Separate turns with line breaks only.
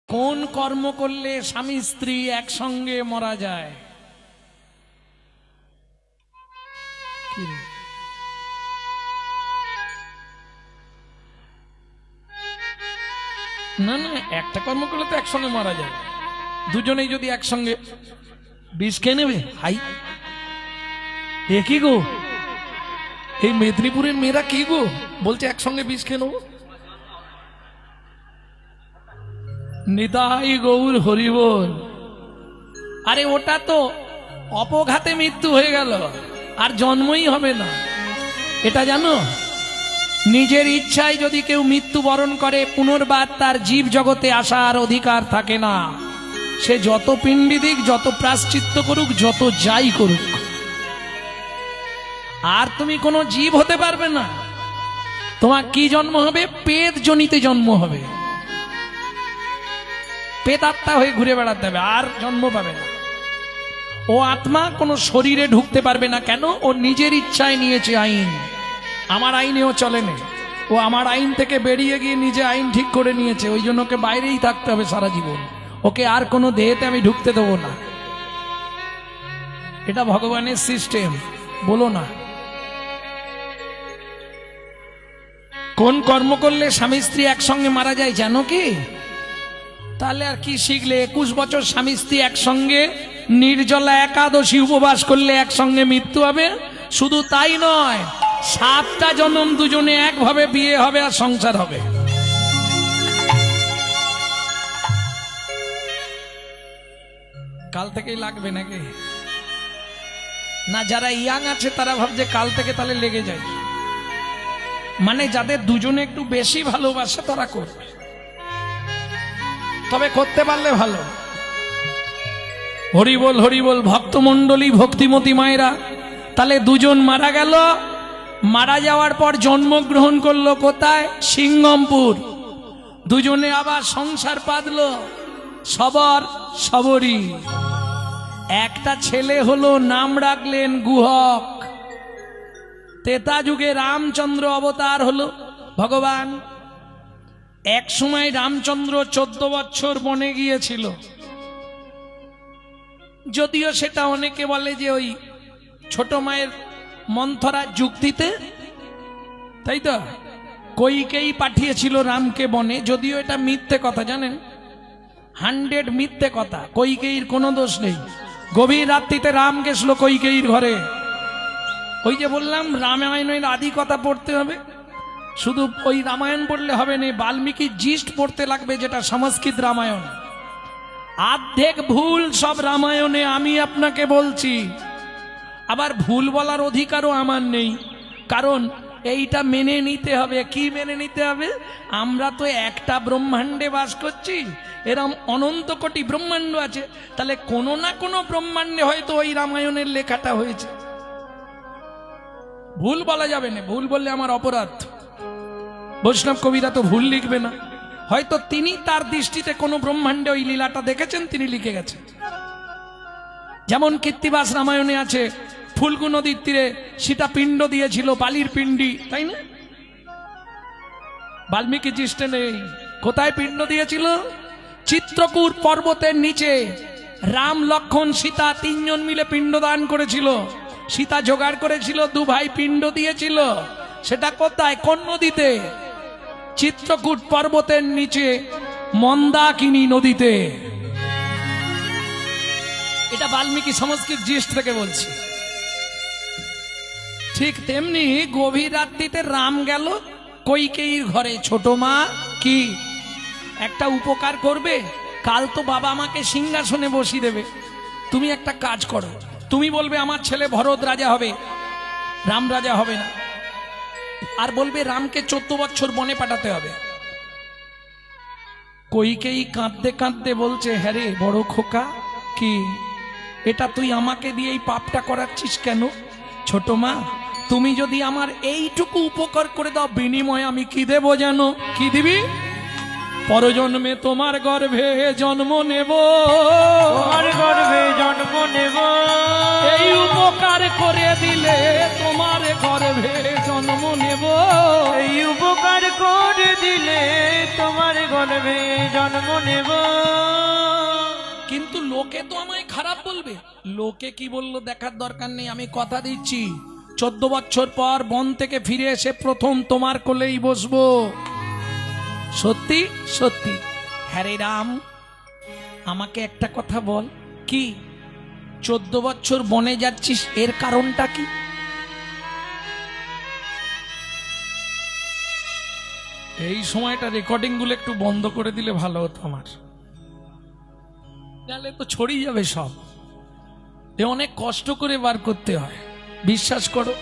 কোন কর্ম করলে স্বামী স্ত্রী একসঙ্গে মারা যায়? না না, একটা কর্ম করলে তো একসঙ্গে মারা যায়। দুজনেই যদি একসঙ্গে বিষ খেয়ে নেবে, হাই এ কি গো, এই মেদিনীপুরের মেয়েরা কি গো বলছে একসঙ্গে বিষ খেয়ে নেবো। নিতাই গৌর হরিবল। আরে ওটা তো অপঘাতে মৃত্যু হয়ে গেল, আর জন্মই হবে না। এটা জানো, নিজের ইচ্ছায় যদি কেউ মৃত্যুবরণ করে পুনর্বার তার জীব জগতে আসার অধিকার থাকে না। সে যত পিণ্ডি দিক, যত প্রায়শ্চিত্ত করুক, যত যাই করুক, আর তুমি কোনো জীব হতে পারবে না। তোমার কি জন্ম হবে? পেট জনিতে জন্ম হবে, পেতাত্মা হয়ে ঘুরে বেড়াতে হবে, আর জন্ম পাবে না। ও আত্মা কোনো শরীরে ঢুকতে পারবে না। কেন? ও নিজের ইচ্ছায় নিয়েছে আইন। আমার আইনেও চলে না, ও আমার আইন থেকে বেরিয়ে গিয়ে নিজে আইন ঠিক করে নিয়েছে। ওই জন্য ওকে বাইরেই থাকতে হবে সারা জীবন। ওকে আর কোনো দেহেতে আমি ঢুকতে দেবো না। এটা ভগবানের সিস্টেম, বলো না। কোন কর্ম করলে স্বামী স্ত্রী একসঙ্গে মারা যায় জানো কি? তাহলে আর কি শিখলে? 21 বছর স্বামী স্ত্রী একসঙ্গে নির্জলা একাদশী উপবাস করলে একসঙ্গে মৃত্যু হবে। শুধু তাই নয়, 7টা জন্ম দুজনে একভাবে বিয়ে হবে আর সংসার হবে। কাল থেকেই লাগবে নাকি? না, যারা ইয়াং আছে তারা ভাবছে কাল থেকে তাহলে লেগে যায়। মানে যাদের দুজনে একটু বেশি ভালোবাসে তারা করবে, তবে করতে পারলে ভালো। হরিবল হরিবল। ভক্তমণ্ডলী, ভক্তিমতী মায়েরা, তাহলে দুজন মারা গেল। মারা যাওয়ার পর জন্মগ্রহণ করলো কোথায়? সিংহমপুর। দুজনে আবার সংসার পাতলো, সবর সবরী। একটা ছেলে হলো, নাম রাখলেন গুহক। ত্রেতা যুগে রামচন্দ্র অবতার হলো ভগবান। এক সময় রামচন্দ্র 14 বছর বনে গিয়েছিল। যদিও সেটা অনেকে বলে যে ওই ছোট মায়ের মন্থরা যুক্তিতে, তাই তো কইকেই পাঠিয়েছিল রামকে বনে। যদিও এটা মিথ্যে কথা, জানেন, 100 মিথ্যে কথা। কইকেয়ীর কোনো দোষ নেই। গভীর রাত্রিতে রাম গেছিল কইকেয়ীর ঘরে। ওই যে বললাম রামায়ণের আদি কথা পড়তে হবে। শুধু ওই রামায়ণ পড়লে হবে না, বাল্মীকি জিস্ট পড়তে লাগবে, যেটা সংস্কৃত রামায়ণ। অর্ধেক ভুল সব রামায়ণে, আমি আপনাকে বলছি। আবার ভুল বলার অধিকারও আমার নেই, কারণ এইটা মেনে নিতে হবে। কি মেনে নিতে হবে? আমরা তো একটা ব্রহ্মাণ্ডে বাস করছি, এরম অনন্ত কোটি ব্রহ্মাণ্ড আছে। তাহলে কোনো না কোনো ব্রহ্মাণ্ডে হয়তো ওই রামায়ণের লেখাটা হয়েছে। ভুল বলা যাবে না, ভুল বললে আমার অপরাধ। বৈষ্ণব কবিরা তো ভুল লিখবে না। হয়তো তিনি তার দৃষ্টিতে কোনো ব্রহ্মাণ্ডে ওই লীলাটা দেখেছেন, তিনি লিখে গেছেন। যেমন কীর্তিবাস রামায়ণে আছে, ফুল্গু নদীর তীরে সীতা পিণ্ড দিয়েছিল, বালির পিণ্ডি, তাই না? বাল্মীকি জিস্টে নেই। কোথায় পিণ্ড দিয়েছিল? চিত্রকূট পর্বতের নিচে রাম, লক্ষণ, সীতা 3 জন মিলে পিণ্ডদান করেছিল। সীতা জোগাড় করেছিল, 2 ভাই পিণ্ড দিয়েছিল। সেটা কোথায়? কোন নদীতে? চিত্রকূট পর্বতের নিচে মন্দাকিনী নদীতে। এটা বাল্মীকি সংস্কৃত জিস্ট থেকে বলছি। ঠিক তেমনি গভীর রাত্রিতে রাম গেল কইকেয়ীর ঘরে। ছোট মা কি একটা উপকার করবে? কাল তো বাবা আমাকে সিংহাসনে বসিয়ে দেবে, তুমি একটা কাজ করো। তুমি বলবে আমার ছেলে ভরত রাজা হবে, রাম রাজা হবে না। আর বলবে রামকে 14 বছর বনে পাঠাতে হবে। কইকেয়ী কাঁদতে কাঁদতে বলছে, হ্যাঁ রে বড় খোকা, কি এটা তুই আমাকে দিয়ে এই পাপটা করাচ্ছিস কেন? ছোট মা, তুমি যদি আমার এইটুকু উপকার করে দাও, বিনিময়ে আমি কি দেব জানো? কি দিবি? পরজন্মে তোমার গর্ভে জন্ম নেব,
তোমার গর্ভে জন্ম নেব।
এই উপকার করে দিলে তোমার গর্ভে জন্ম নেব।
এই উপকার করে দিলে তোমার গর্ভে জন্ম নেব।
কিন্তু লোকে তো আমায় খারাপ বলবে। লোকে কি বললো দেখার দরকার নেই, আমি কথা দিচ্ছি 14 বছর পর বন থেকে ফিরে এসে প্রথম তোমার কোলেই বসবো। সত্যি সত্যি। হ্যাঁ রে রাম, আমাকে একটা কথা বল, কি 14 বছর বনে যাচ্ছিস এর কারণটা কি? এই সময়টা রেকর্ডিং গুলো একটু বন্ধ করে দিলে ভালো হতো আমার, নাহলে তো ছড়িয়ে যাবে সব। এ অনেক কষ্ট করে বার করতে হয়, বিশ্বাস করো।